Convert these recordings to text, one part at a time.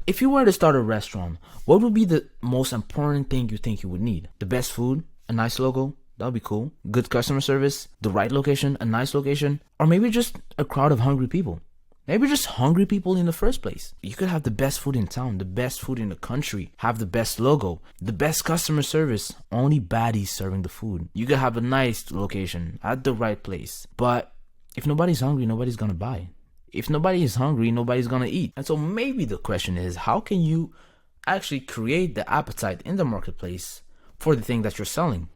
If you were to start a restaurant, what would be the most important thing you think you would need? The best food, a nice logo, that would be cool, good customer service, the right location, a nice location, or maybe just a crowd of hungry people. Maybe just hungry people in the first place. You could have the best food in town, the best food in the country, have the best logo, the best customer service, only baddies serving the food. You could have a nice location at the right place. But if nobody's hungry, nobody's gonna buy. If nobody is hungry, nobody's gonna eat. And so maybe the question is, how can you actually create the appetite in the marketplace for the thing that you're selling?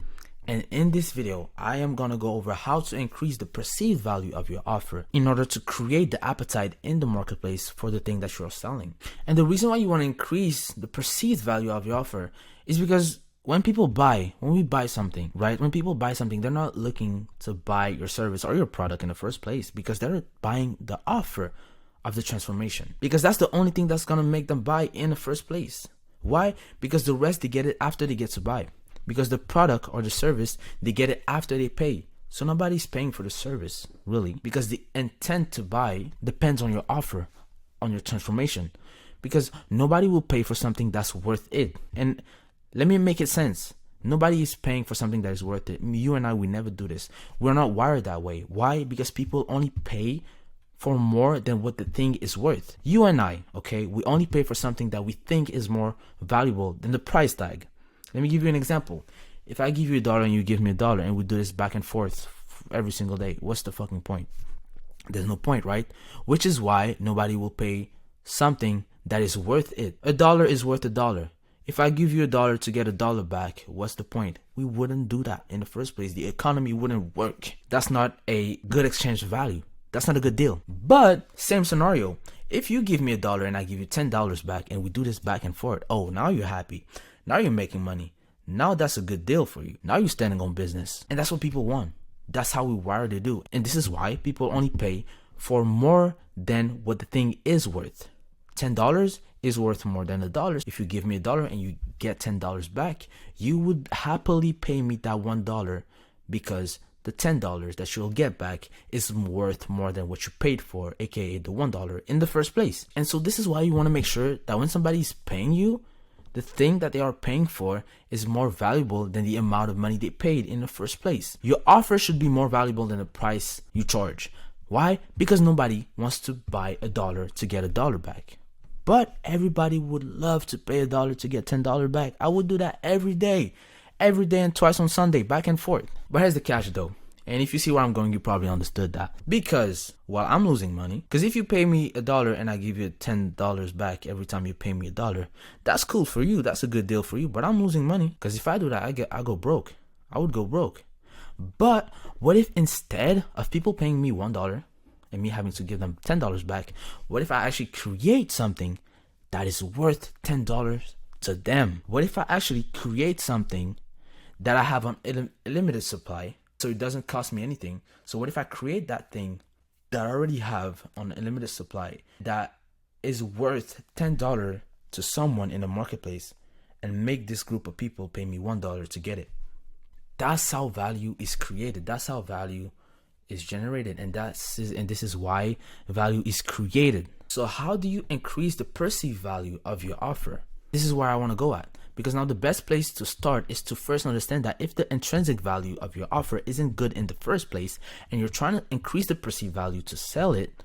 And in this video, I am gonna go over how to increase the perceived value of your offer in order to create the appetite in the marketplace for the thing that you're selling. And the reason why you wanna increase the perceived value of your offer is because when we buy something, right? When people buy something, they're not looking to buy your service or your product in the first place, because they're buying the offer of the transformation. Because that's the only thing that's gonna make them buy in the first place. Why? Because the rest, they get it after they get to buy. Because the product or the service, they get it after they pay. So nobody's paying for the service, really. Because the intent to buy depends on your offer, on your transformation. Because nobody will pay for something that's worth it. And let me make it sense. Nobody is paying for something that is worth it. You and I, we never do this. We're not wired that way. Why? Because people only pay for more than what the thing is worth. You and I, okay, we only pay for something that we think is more valuable than the price tag. Let me give you an example. If I give you $1 and you give me $1 and we do this back and forth every single day, what's the fucking point? There's no point, right? Which is why nobody will pay something that is worth it. $1 is worth $1. If I give you $1 to get $1 back, what's the point? We wouldn't do that in the first place. The economy wouldn't work. That's not a good exchange value. That's not a good deal. But same scenario. If you give me $1 and I give you $10 back and we do this back and forth, oh, now you're happy. Now you're making money. Now that's a good deal for you. Now you're standing on business. And that's what people want. That's how we wire to do. And this is why people only pay for more than what the thing is worth. $10 is worth more than $1. If you give me $1 and you get $10 back, you would happily pay me that $1 because the $10 that you'll get back is worth more than what you paid for, aka the $1 in the first place. And so this is why you want to make sure that when somebody's paying you, the thing that they are paying for is more valuable than the amount of money they paid in the first place. Your offer should be more valuable than the price you charge. Why? Because nobody wants to buy $1 to get $1 back. But everybody would love to pay $1 to get $10 back. I would do that every day and twice on Sunday, back and forth. But here's the catch though. And if you see where I'm going, you probably understood that. Because, well, I'm losing money. Because if you pay me $1 and I give you $10 back every time you pay me $1, that's cool for you. That's a good deal for you. But I'm losing money. Because if I do that, I go broke. I would go broke. But what if instead of people paying me $1 and me having to give them $10 back, what if I actually create something that is worth $10 to them? What if I actually create something that I have on a limited supply, so it doesn't cost me anything? So what if I create that thing that I already have on a limited supply that is worth $10 to someone in the marketplace and make this group of people pay me $1 to get it? That's how value is created. That's how value is generated. And this is why value is created. So how do you increase the perceived value of your offer? This is where I want to go at. Because now the best place to start is to first understand that if the intrinsic value of your offer isn't good in the first place and you're trying to increase the perceived value to sell it,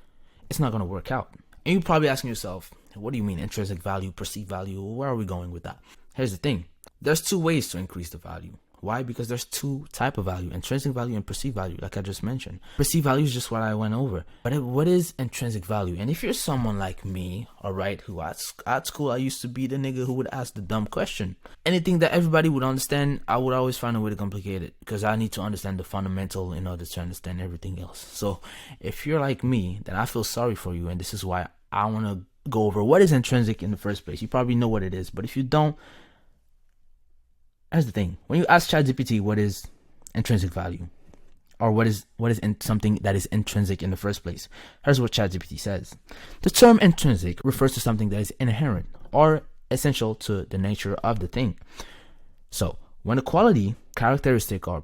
it's not going to work out. And you're probably asking yourself, what do you mean intrinsic value, perceived value? Where are we going with that? Here's the thing. There's two ways to increase the value. Why? Because there's two types of value, intrinsic value and perceived value, like I just mentioned. Perceived value is just what I went over. But what is intrinsic value? And if you're someone like me, all right, who at school, I used to be the nigga who would ask the dumb question. Anything that everybody would understand, I would always find a way to complicate it because I need to understand the fundamental in order to understand everything else. So if you're like me, then I feel sorry for you. And this is why I want to go over what is intrinsic in the first place. You probably know what it is, but if you don't, here's the thing. When you ask ChatGPT what is intrinsic value or what is something that is intrinsic in the first place, here's what ChatGPT says. The term intrinsic refers to something that is inherent or essential to the nature of the thing. So when a quality, characteristic, or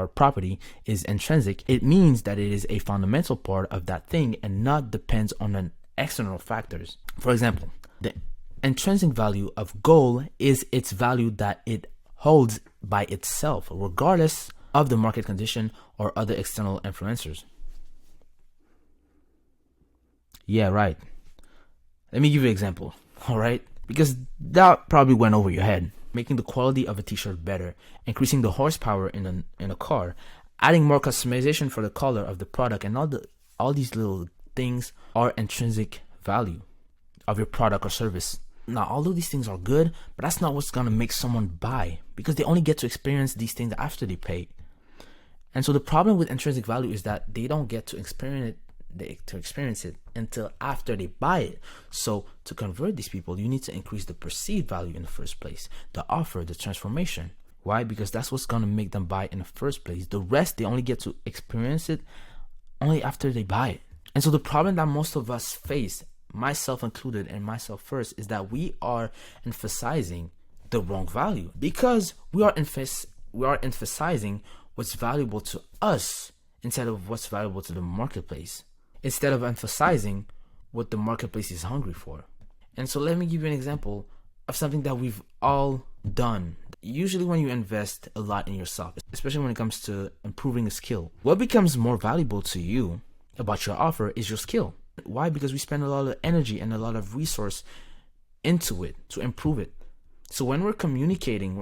property is intrinsic, it means that it is a fundamental part of that thing and not depends on an external factors. For example, The intrinsic value of gold is its value that it holds by itself, regardless of the market condition or other external influencers. Yeah, right. Let me give you an example, all right? Because that probably went over your head. Making the quality of a t-shirt better, increasing the horsepower in a car, adding more customization for the color of the product, and all these little things are intrinsic value of your product or service. Now, all of these things are good, but that's not what's gonna make someone buy, because they only get to experience these things after they pay. And so the problem with intrinsic value is that they don't get to experience it until after they buy it. So to convert these people, you need to increase the perceived value in the first place, the offer, the transformation. Why? Because that's what's gonna make them buy in the first place. The rest, they only get to experience it only after they buy it. And so the problem that most of us face, myself included and myself first, is that we are emphasizing the wrong value, because we are emphasizing what's valuable to us instead of what's valuable to the marketplace, instead of emphasizing what the marketplace is hungry for. And so let me give you an example of something that we've all done. Usually when you invest a lot in yourself, especially when it comes to improving a skill, what becomes more valuable to you about your offer is your skill. Why? Because we spend a lot of energy and a lot of resource into it to improve it. So when you're communicating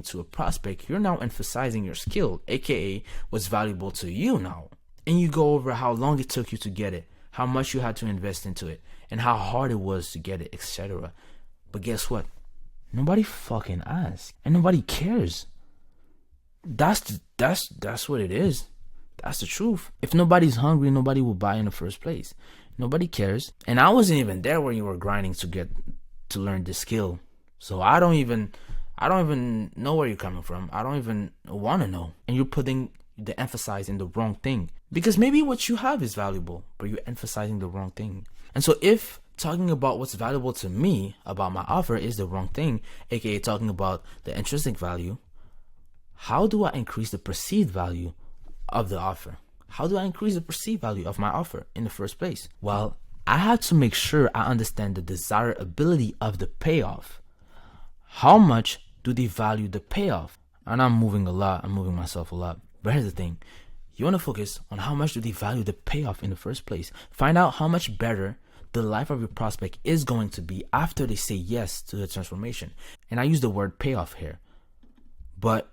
to a prospect, you're now emphasizing your skill, aka what's valuable to you now. And you go over how long it took you to get it, how much you had to invest into it, and how hard it was to get it, etc. But guess what? Nobody fucking asks, and nobody cares. That's what it is. That's the truth. If nobody's hungry, nobody will buy in the first place. Nobody cares. And I wasn't even there when you were grinding to learn this skill. So I don't even know where you're coming from. I don't even want to know. And you're putting the emphasis in the wrong thing. Because maybe what you have is valuable, but you're emphasizing the wrong thing. And so if talking about what's valuable to me about my offer is the wrong thing, aka talking about the intrinsic value, how do I increase the perceived value of the offer? How do I increase the perceived value of my offer in the first place? Well, I had to make sure I understand the desirability of the payoff. How much do they value the payoff? And I'm moving myself a lot. But here's the thing. You want to focus on how much do they value the payoff in the first place. Find out how much better the life of your prospect is going to be after they say yes to the transformation. And I use the word payoff here. But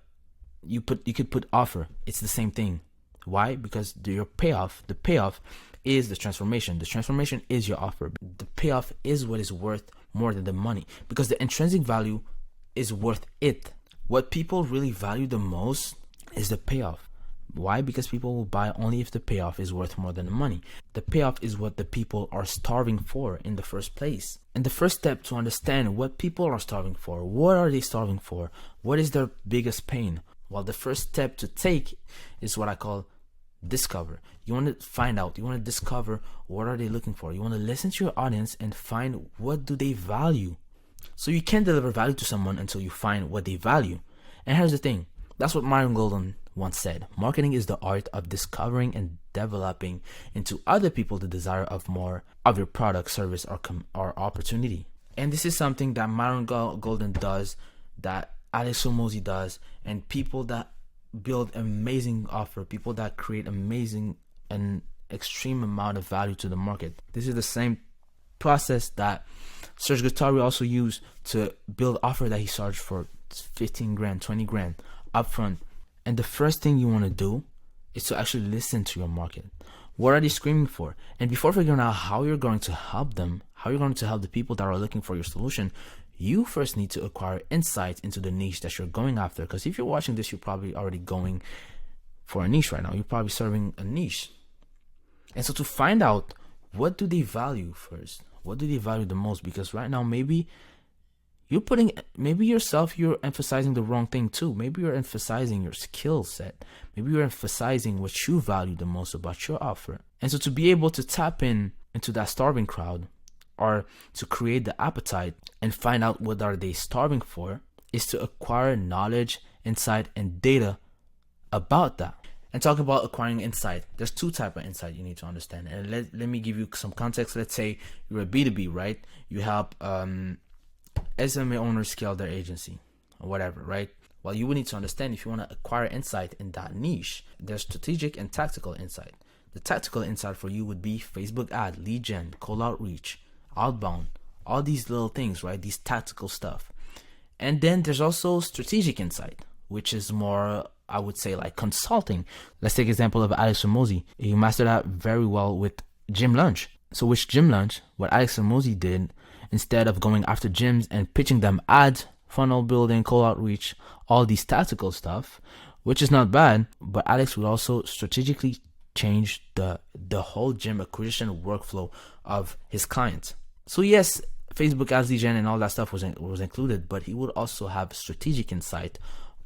you could put offer. It's the same thing. Why? Because the payoff is the transformation. The transformation is your offer. The payoff is what is worth more than the money, because the intrinsic value is worth it. What people really value the most is the payoff. Why? Because people will buy only if the payoff is worth more than the money. The payoff is what the people are starving for in the first place. And the first step to understand what people are starving for, what are they starving for? What is their biggest pain? Well, the first step to take is what I call discover. You want to find out, you want to discover what are they looking for. You want to listen to your audience and find what do they value. So you can't deliver value to someone until you find what they value. And here's the thing. That's what Myron Golden once said. Marketing is the art of discovering and developing into other people the desire of more of your product, service, or opportunity. And this is something that Myron Golden does, that Alex Hormozi does, and people that build amazing offer, people that create amazing and extreme amount of value to the market. This is the same process that Serge Gatari also used to build offer that he charged for 15 grand, 20 grand upfront. And the first thing you want to do is to actually listen to your market. What are they screaming for? And before figuring out how you're going to help them, how you're going to help the people that are looking for your solution, you first need to acquire insights into the niche that you're going after. Because if you're watching this, you're probably already going for a niche right now. You're probably serving a niche. And so to find out, what do they value first? What do they value the most? Because right now, maybe you're emphasizing the wrong thing too. Maybe you're emphasizing your skill set. Maybe you're emphasizing what you value the most about your offer. And so to be able to tap into that starving crowd, or to create the appetite and find out what are they starving for, is to acquire knowledge, insight, and data about that. And talking about acquiring insight, there's two types of insight you need to understand. And let me give you some context. Let's say you're a B2B, right? You help SMA owners scale their agency or whatever, right? Well, you would need to understand, if you want to acquire insight in that niche, there's strategic and tactical insight. The tactical insight for you would be Facebook ad, lead gen, cold outreach, outbound, all these little things, right? These tactical stuff. And then there's also strategic insight, which is more, I would say, like consulting. Let's take example of Alex Hormozi. He mastered that very well with Gym Lunch. So with Gym Lunch, what Alex Hormozi did, instead of going after gyms and pitching them ads, funnel building, cold outreach, all these tactical stuff, which is not bad, but Alex would also strategically change the whole gym acquisition workflow of his clients. So yes, Facebook ads, lead gen, and all that stuff was included, but he would also have strategic insight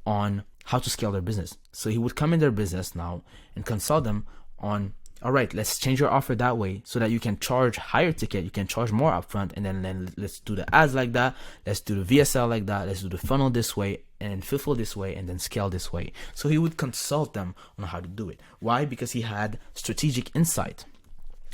on how to scale their business. So he would come in their business now and consult them on, all right, let's change your offer that way so that you can charge higher ticket, you can charge more upfront, and then let's do the ads like that, let's do the VSL like that, let's do the funnel this way, and fulfill this way, and then scale this way. So he would consult them on how to do it. Why? Because he had strategic insight.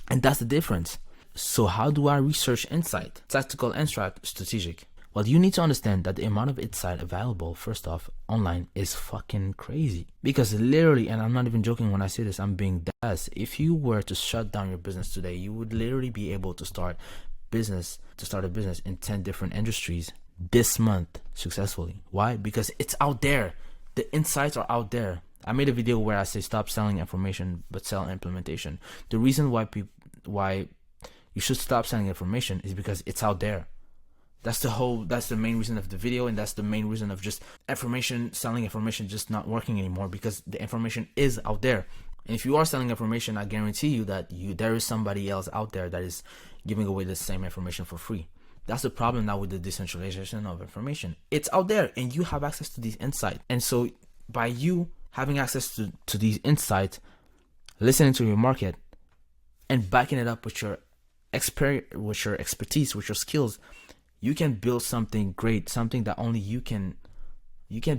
And that's the difference. So how do I research insight? Tactical and strategic. Well, you need to understand that the amount of insight available, first off, online is fucking crazy. Because literally, and I'm not even joking when I say this, I'm being dead. If you were to shut down your business today, you would literally be able to start a business in 10 different industries this month successfully. Why? Because it's out there. The insights are out there. I made a video where I say stop selling information but sell implementation. The reason why you should stop selling information is because it's out there. That's the main reason of the video, and that's the main reason of just selling information just not working anymore, because the information is out there. And if you are selling information, I guarantee you that there is somebody else out there that is giving away the same information for free. That's the problem now with the decentralization of information. It's out there and you have access to these insights. And so by you having access to these insights, listening to your market and backing it up with your expertise, with your skills, you can build something great, something that only you can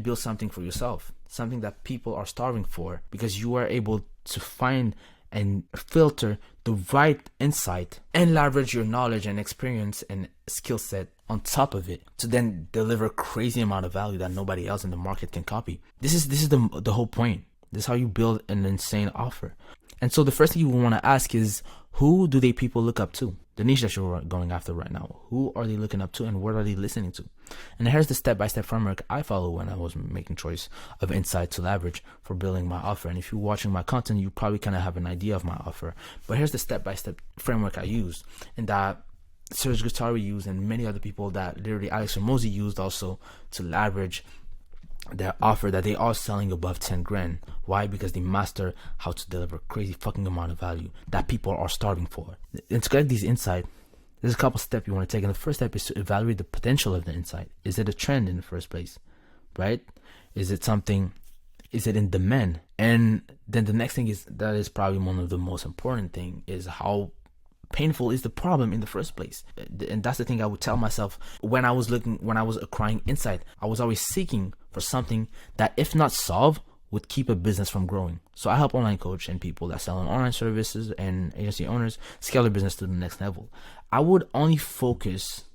build something for yourself, something that people are starving for, because you are able to find and filter the right insight and leverage your knowledge and experience and skill set on top of it to then deliver crazy amount of value that nobody else in the market can copy. This is the whole point. This is how you build an insane offer. And so the first thing you want to ask is, who do people look up to? The niche that you're going after right now. Who are they looking up to and what are they listening to? And here's the step-by-step framework I follow when I was making choice of insight to leverage for building my offer. And if you're watching my content, you probably kind of have an idea of my offer. But here's the step-by-step framework I use, and that Serge Gatari used, and many other people that literally Alex Hormozi used also to leverage their offer that they are selling above 10 grand. Why? Because they master how to deliver crazy fucking amount of value that people are starving for. And to get these insights, there's a couple steps you want to take. And the first step is to evaluate the potential of the insight. Is it a trend in the first place? Right? Is it in demand? And then the next thing that is probably one of the most important thing is how painful is the problem in the first place. And that's the thing I would tell myself when I was acquiring insight. I was always seeking for something that, if not solved, would keep a business from growing. So I help online coach and people that sell on online services and agency owners scale their business to the next level. I would only focus,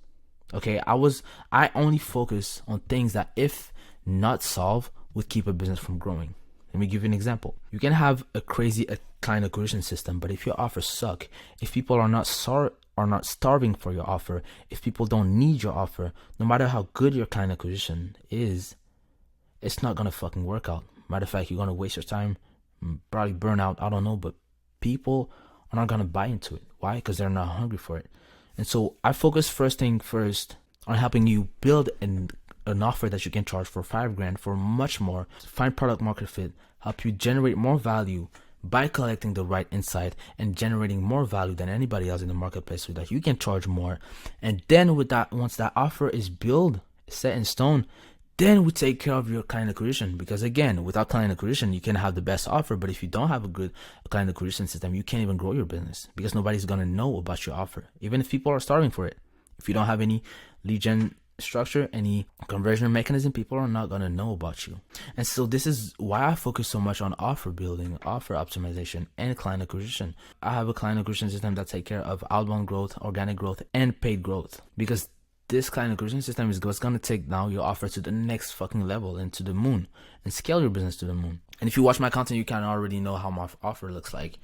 I only focus on things that, if not solved, would keep a business from growing. Let me give you an example. You can have a crazy client acquisition system, but if your offers suck, if people are not starving for your offer, if people don't need your offer, no matter how good your client acquisition is, it's not gonna fucking work out. Matter of fact, you're gonna waste your time, probably burn out, I don't know, but people are not gonna buy into it. Why? Because they're not hungry for it. And so I focus first on helping you build an offer that you can charge for 5 grand, for much more, find product market fit, help you generate more value by collecting the right insight and generating more value than anybody else in the marketplace so that you can charge more. And then with that, once that offer is built, set in stone, then we take care of your client acquisition. Because again, without client acquisition, you can have the best offer, but if you don't have a good client acquisition system, you can't even grow your business because nobody's going to know about your offer, even if people are starving for it. If you don't have any lead gen structure, any conversion mechanism, people are not going to know about you. And so this is why I focus so much on offer building, offer optimization, and client acquisition. I have a client acquisition system that takes care of outbound growth, organic growth, and paid growth, because this client acquisition system is what's going to take now your offer to the next fucking level and to the moon, and scale your business to the moon. And if you watch my content, you kind of already know how my offer looks like.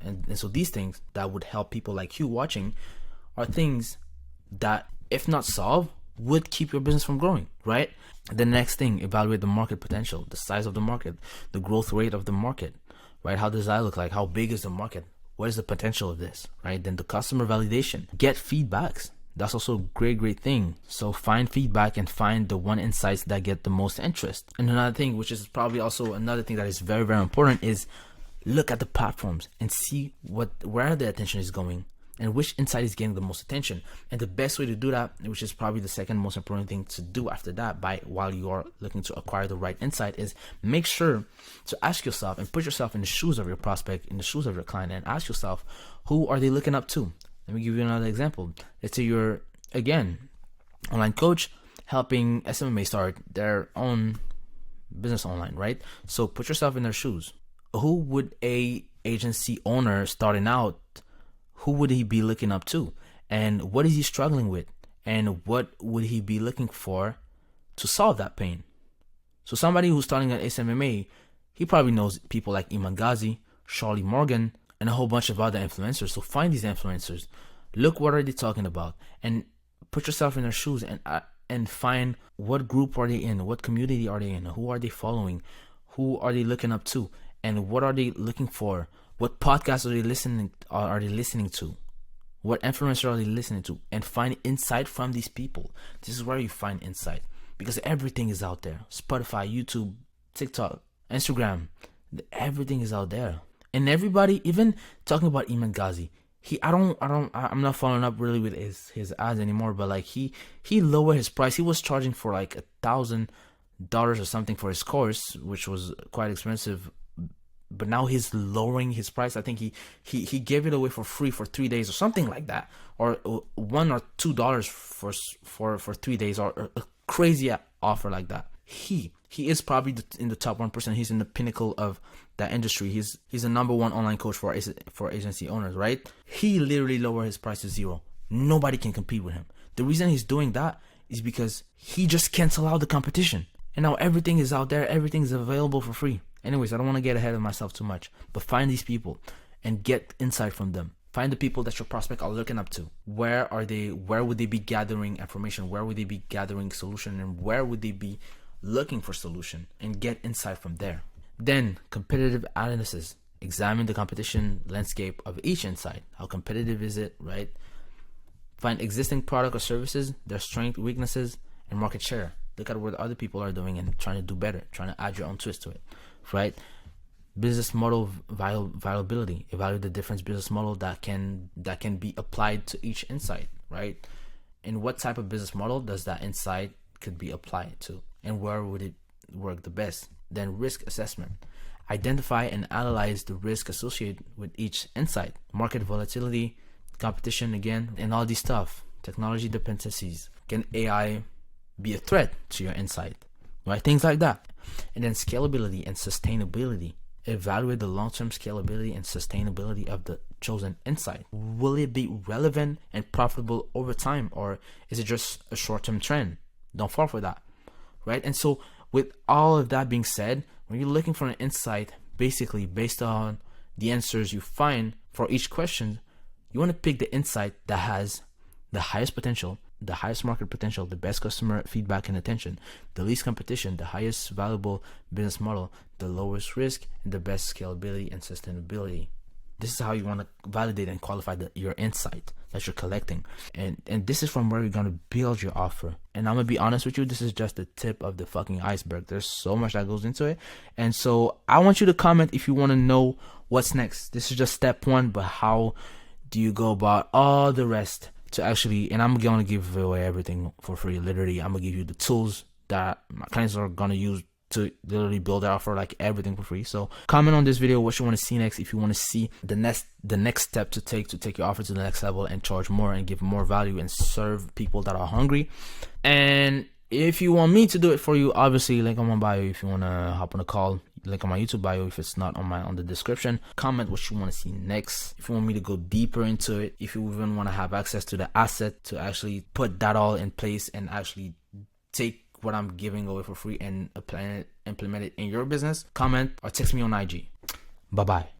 And so these things that would help people like you watching are things that, if not solved, would keep your business from growing, right? The next thing, evaluate the market potential, the size of the market, the growth rate of the market, right? How does that look like? How big is the market? What is the potential of this, right? Then the customer validation, get feedbacks. That's also a great thing. So find feedback and find the one insights that get the most interest. And another thing, which is probably also another thing that is very important, is look at the platforms and see where the attention is going and which insight is getting the most attention. And the best way to do that, which is probably the second most important thing to do after that, while you are looking to acquire the right insight, is make sure to ask yourself and put yourself in the shoes of your prospect, in the shoes of your client, and ask yourself, who are they looking up to? Let me give you another example. Let's say you're, again, online coach helping SMMA start their own business online, right? So put yourself in their shoes. Who would a agency owner starting out, who would he be looking up to? And what is he struggling with? And what would he be looking for to solve that pain? So somebody who's starting at SMMA, he probably knows people like Iman Ghazi, Charlie Morgan, and a whole bunch of other influencers. So find these influencers, look what are they talking about, and put yourself in their shoes and find what group are they in, what community are they in, who are they following, who are they looking up to, and what are they looking for? What podcasts are they listening to? What influencer are they listening to? And find insight from these people. This is where you find insight, because everything is out there. Spotify, YouTube, TikTok, Instagram, everything is out there. And everybody, even talking about Iman Ghazi, I'm not following up really with his ads anymore, but like he lowered his price. He was charging for like $1,000 or something for his course, which was quite expensive. But now he's lowering his price. I think he gave it away for free for 3 days or something like that, or $1 or $2 for 3 days, or a crazy offer like that. He is probably in the top 1%. He's in the pinnacle of that industry. He's the number one online coach for agency owners, right? He literally lowered his price to zero. Nobody can compete with him. The reason he's doing that is because he just canceled out the competition. And now everything is out there. Everything is available for free. Anyways, I don't want to get ahead of myself too much, but find these people and get insight from them. Find the people that your prospect are looking up to. Where are they? Where would they be gathering information? Where would they be gathering solution? And where would they be looking for solution? And get insight from there. Then competitive analysis. Examine the competition landscape of each insight. How competitive is it, right? Find existing product or services, their strengths, weaknesses, and market share. Look at what other people are doing and trying to do better, trying to add your own twist to it, right? Business model viability. Evaluate the different business model that can be applied to each insight, right? And what type of business model does that insight could be applied to, and where would it work the best? Then risk assessment. Identify and analyze the risk associated with each insight. Market volatility, competition again, and all these stuff. Technology dependencies. Can AI be a threat to your insight? Right? Things like that. And then scalability and sustainability. Evaluate the long-term scalability and sustainability of the chosen insight. Will it be relevant and profitable over time, or is it just a short-term trend? Don't fall for that. Right? And so with all of that being said, when you're looking for an insight, basically based on the answers you find for each question, you want to pick the insight that has the highest potential, the highest market potential, the best customer feedback and attention, the least competition, the highest valuable business model, the lowest risk, and the best scalability and sustainability. This is how you want to validate and qualify your insight that you're collecting. And this is from where you're going to build your offer. And I'm going to be honest with you, this is just the tip of the fucking iceberg. There's so much that goes into it. And so I want you to comment if you want to know what's next. This is just step one, but how do you go about all the rest to actually, and I'm going to give away everything for free. Literally, I'm going to give you the tools that my clients are going to use to literally build that offer, like everything for free. So comment on this video what you want to see next. If you want to see the next step to take your offer to the next level and charge more and give more value and serve people that are hungry. And if you want me to do it for you, obviously link on my bio. If you want to hop on a call, link on my YouTube bio if it's not on the description. Comment what you want to see next. If you want me to go deeper into it, if you even want to have access to the asset to actually put that all in place and actually take what I'm giving away for free and implement it in your business, comment or text me on IG. Bye bye.